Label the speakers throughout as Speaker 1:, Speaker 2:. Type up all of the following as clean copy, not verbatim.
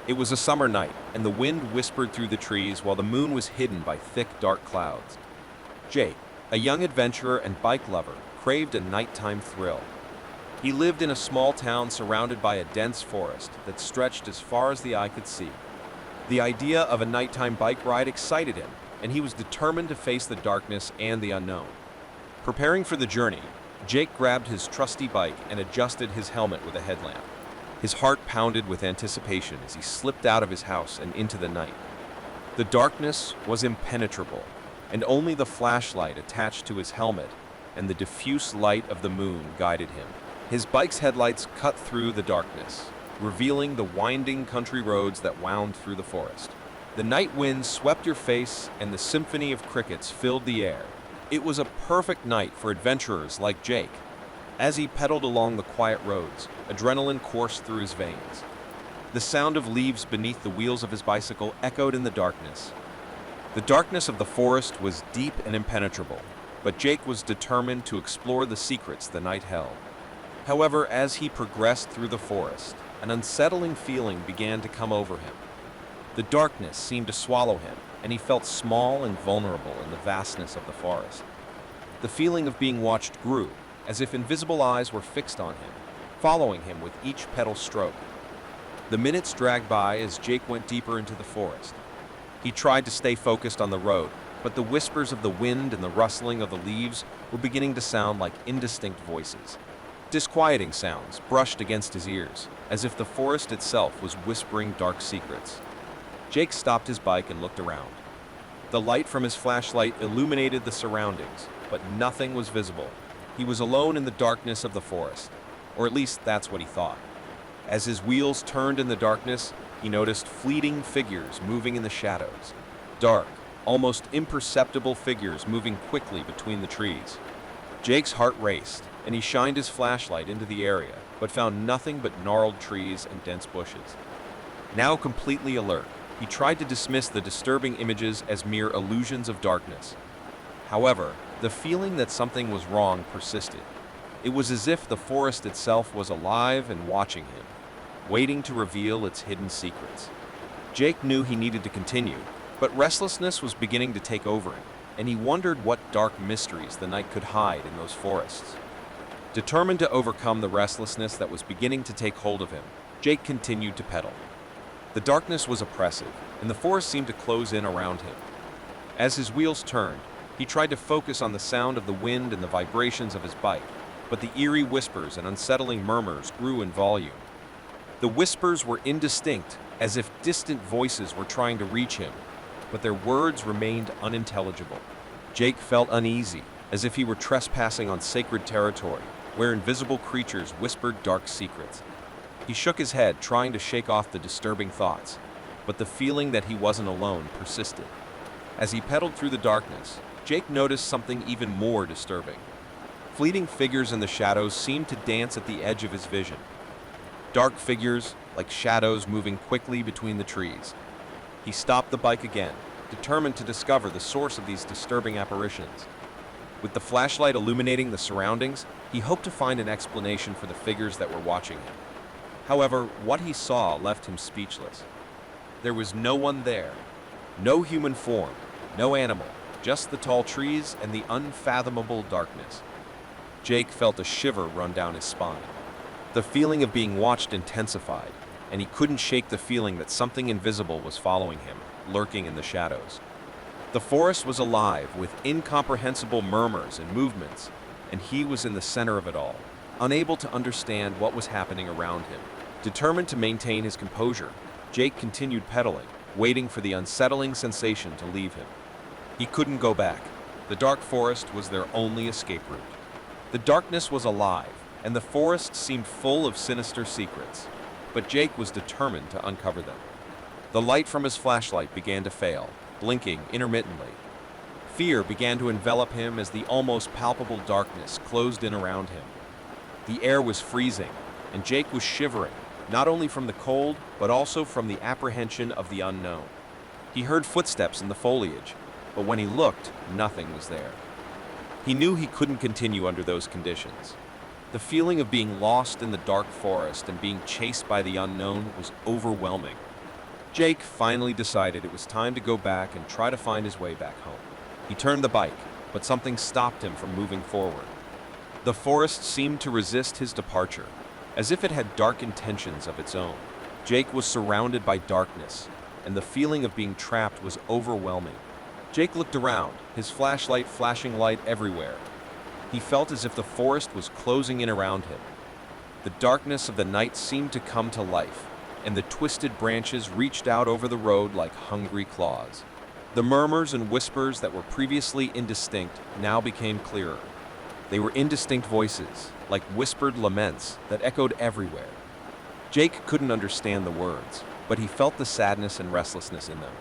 Speaker 1: It was a summer night, and the wind whispered through the trees while the moon was hidden by thick, dark clouds. Jake, a young adventurer and bike lover, craved a nighttime thrill. He lived in a small town surrounded by a dense forest that stretched as far as the eye could see. The idea of a nighttime bike ride excited him, and he was determined to face the darkness and the unknown. Preparing for the journey, Jake grabbed his trusty bike and adjusted his helmet with a headlamp. His heart pounded with anticipation as he slipped out of his house and into the night. The darkness was impenetrable, and only the flashlight attached to his helmet and the diffuse light of the moon guided him. His bike's headlights cut through the darkness, revealing the winding country roads that wound through the forest. The night wind swept your face, and the symphony of crickets filled the air. It was a perfect night for adventurers like Jake. As he pedaled along the quiet roads, adrenaline coursed through his veins. The sound of leaves beneath the wheels of his bicycle echoed in the darkness. The darkness of the forest was deep and impenetrable, but Jake was determined to explore the secrets the night held. However, as he progressed through the forest, an unsettling feeling began to come over him. The darkness seemed to swallow him, and he felt small and vulnerable in the vastness of the forest. The feeling of being watched grew, as if invisible eyes were fixed on him, following him with each pedal stroke. The minutes dragged by as Jake went deeper into the forest. He tried to stay focused on the road, but the whispers of the wind and the rustling of the leaves were beginning to sound like indistinct voices. Disquieting sounds brushed against his ears, as if the forest itself was whispering dark secrets. Jake stopped his bike and looked around. The light from his flashlight illuminated the surroundings, but nothing was visible. He was alone in the darkness of the forest, or at least that's what he thought. As his wheels turned in the darkness, he noticed fleeting figures moving in the shadows. Dark, almost imperceptible figures moving quickly between the trees. Jake's heart raced, and he shined his flashlight into the area, but found nothing but gnarled trees and dense bushes. Now completely alert, he tried to dismiss the disturbing images as mere illusions of darkness. However, the feeling that something was wrong persisted. It was as if the forest itself was alive and watching him, waiting to reveal its hidden secrets. Jake knew he needed to continue, but restlessness was beginning to take over him, and he wondered what dark mysteries the night could hide in those forests. Determined to overcome the restlessness that was beginning to take hold of him, Jake continued to pedal. The darkness was oppressive, and the forest seemed to close in around him. As his wheels turned, he tried to focus on the sound of the wind and the vibrations of his bike, but the eerie whispers and unsettling murmurs grew in volume. The whispers were indistinct, as if distant voices were trying to reach him, but their words remained unintelligible. Jake felt uneasy, as if he were trespassing on sacred territory, where invisible creatures whispered dark secrets. He shook his head, trying to shake off the disturbing thoughts, but the feeling that he wasn't alone persisted. As he pedaled through the darkness, Jake noticed something even more disturbing. Fleeting figures in the shadows seemed to dance at the edge of his vision. Dark figures, like shadows moving quickly between the trees. He stopped the bike again, determined to discover the source of these disturbing apparitions. With the flashlight illuminating the surroundings, he hoped to find an explanation for the figures that were watching him. However, what he saw left him speechless. There was no one there, no human form, no animal, just the tall trees and the unfathomable darkness. Jake felt a shiver run down his spine. The feeling of being watched intensified, and he couldn't shake the feeling that something invisible was following him, lurking in the shadows. The forest was alive with incomprehensible murmurs and movements, and he was in the center of it all, unable to understand what was happening around him. Determined to maintain his composure, Jake continued pedaling, waiting for the unsettling sensation to leave him. He couldn't go back. The dark forest was their only escape route. The darkness was alive, and the forest seemed full of sinister secrets, but Jake was determined to uncover them. The light from his flashlight began to fail, blinking intermittently. Fear began to envelop him as the almost palpable darkness closed in around him. The air was freezing, and Jake was shivering, not only from the cold, but also from the apprehension of the unknown. He heard footsteps in the foliage, but when he looked, nothing was there. He knew he couldn't continue under those conditions. The feeling of being lost in the dark forest and being chased by the unknown was overwhelming. Jake finally decided it was time to go back and try to find his way back home. He turned the bike, but something stopped him from moving forward. The forest seemed to resist his departure, as if it had dark intentions of its own. Jake was surrounded by darkness, and the feeling of being trapped was overwhelming. Jake looked around, his flashlight flashing light everywhere. He felt as if the forest was closing in around him. The darkness of the night seemed to come to life, and the twisted branches reached out over the road like hungry claws. The murmurs and whispers that were previously indistinct now became clearer. They were indistinct voices, like whispered laments that echoed everywhere. Jake couldn't understand the words, but he felt the sadness and restlessness in them.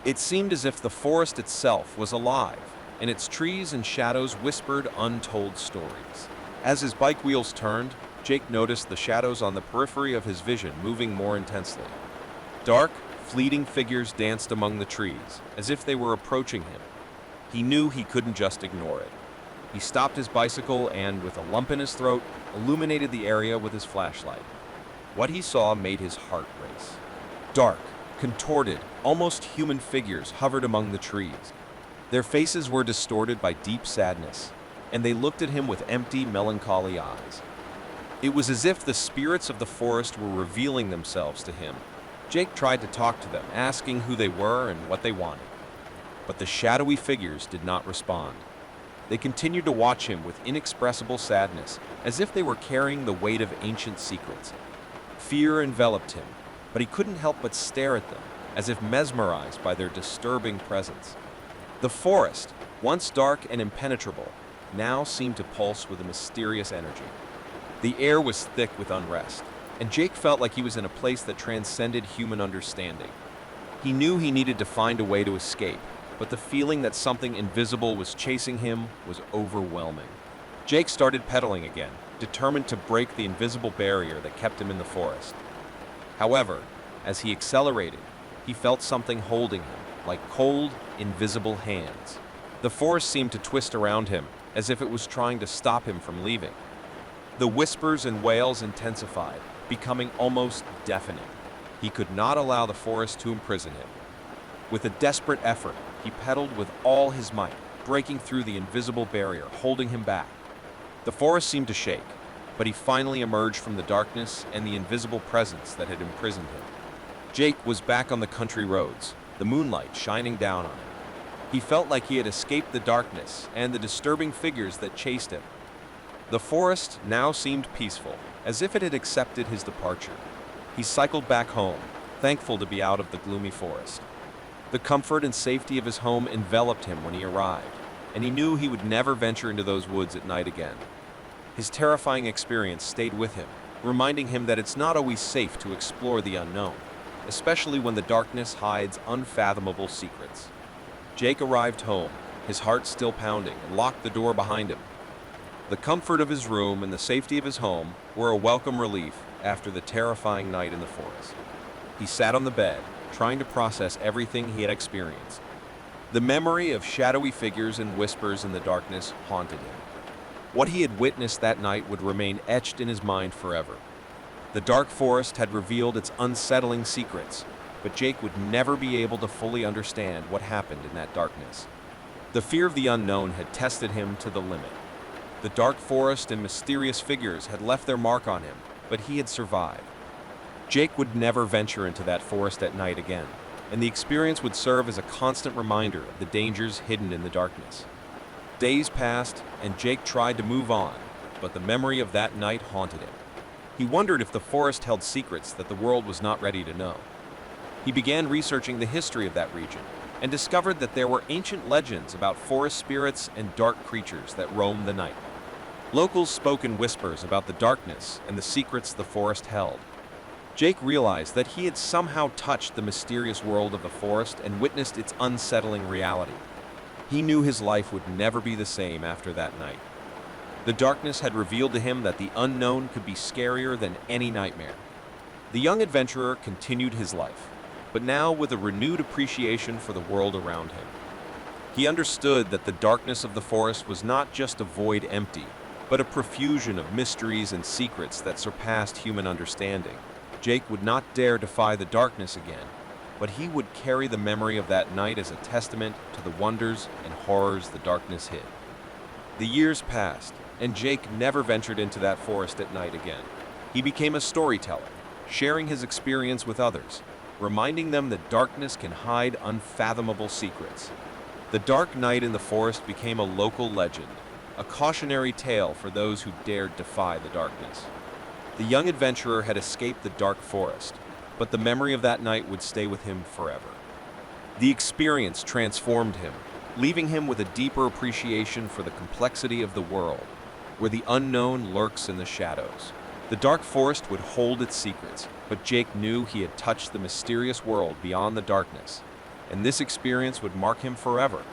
Speaker 1: It seemed as if the forest itself was alive, and its trees and shadows whispered untold stories. As his bike wheels turned, Jake noticed the shadows on the periphery of his vision moving more intensely. Dark, fleeting figures danced among the trees, as if they were approaching him. He knew he couldn't just ignore it. He stopped his bicycle and, with a lump in his throat, illuminated the area with his flashlight. What he saw made his heart race. Dark, contorted, almost human figures hovered among the trees. Their faces were distorted by deep sadness, and they looked at him with empty, melancholy eyes. It was as if the spirits of the forest were revealing themselves to him. Jake tried to talk to them, asking who they were and what they wanted. But the shadowy figures did not respond. They continued to watch him with inexpressible sadness, as if they were carrying the weight of ancient secrets. Fear enveloped him, but he couldn't help but stare at them, as if mesmerized by their disturbing presence. The forest, once dark and impenetrable, now seemed to pulse with a mysterious energy. The air was thick with unrest, and Jake felt like he was in a place that transcended human understanding. He knew he needed to find a way to escape, but the feeling that something invisible was chasing him was overwhelming. Jake started pedaling again, determined to break the invisible barrier that kept him in the forest. However, as he accelerated, he felt something holding him, like cold, invisible hands. The forest seemed to twist around him, as if it was trying to stop him from leaving. The whispers and wails intensified, becoming almost deafening. He could not allow the forest to imprison him. With a desperate effort, he pedaled with all his might, breaking through the invisible barrier, holding him back. The forest seemed to shake, but he finally emerged from the darkness and the invisible presence that had imprisoned him. Jake was back on the country roads, the moonlight shining down on him. He felt like he had escaped the darkness and the disturbing figures that chased him. The forest now seemed peaceful, as if it had accepted his departure. He cycled back home, thankful to be out of the gloomy forest. The comfort and safety of his home enveloped him when he arrived, and he knew he would never venture into those woods at night again. His terrifying experience stayed with him, reminding him that it's not always safe to explore the unknown, especially when the darkness hides unfathomable secrets. Jake arrived home, his heart still pounding, and locked the door behind him. The comfort of his room and the safety of his home were a welcome relief after the terrifying night in the forest. He sat on the bed, trying to process everything he had experienced. The memory of shadowy figures and whispers in the darkness haunted him. What he had witnessed that night would remain etched in his mind forever. The dark forest had revealed its unsettling secrets, but Jake would never be able to fully understand what happened in that darkness. The fear of the unknown had tested him to the limit. The dark forest and mysterious figures had left their mark on him, but he had survived. Jake would never venture into that forest at night again, and the experience would serve as a constant reminder of the dangers hidden in the darkness. Days passed, and Jake tried to move on, but the memory of that night haunted him. He wondered if the forest held secrets that the world was not ready to know. He began researching the history of that region, and discovered that there were ancient legends about forest spirits and dark creatures that roamed the night. Locals spoke in whispers about the darkness and the secrets the forest held. Jake realized that he had somehow touched the mysterious world of the forest and witnessed its unsettling reality. He knew his life would never be the same after that night. The darkness had revealed to him that the unknown could be scarier than any nightmare. The young adventurer continued his life, but now with a renewed appreciation for the world around him. He understood that the darkness of the forest was not just a void empty, but a profusion of mysteries and secrets that surpassed human understanding. Jake would not dare defy the darkness again. but he would carry the memory of that night as a testament to the wonders and horrors the darkness hid. The years passed, and Jake never ventured into that forest at night again. He became a storyteller, sharing his experience with others, reminding them that darkness can hide unfathomable secrets. The dark night in the forest became a local legend, a cautionary tale for those who dared defy the darkness. The young adventurer had escaped the dark forest, but the memory of that night would stay with him forever. The experience transformed him, leaving him with a deeper appreciation for the complexity of the world, where the unknown lurks in the shadows. The dark forest would hold its secrets, but Jake knew he had touched the mysterious world beyond the darkness, and this experience would mark him forever,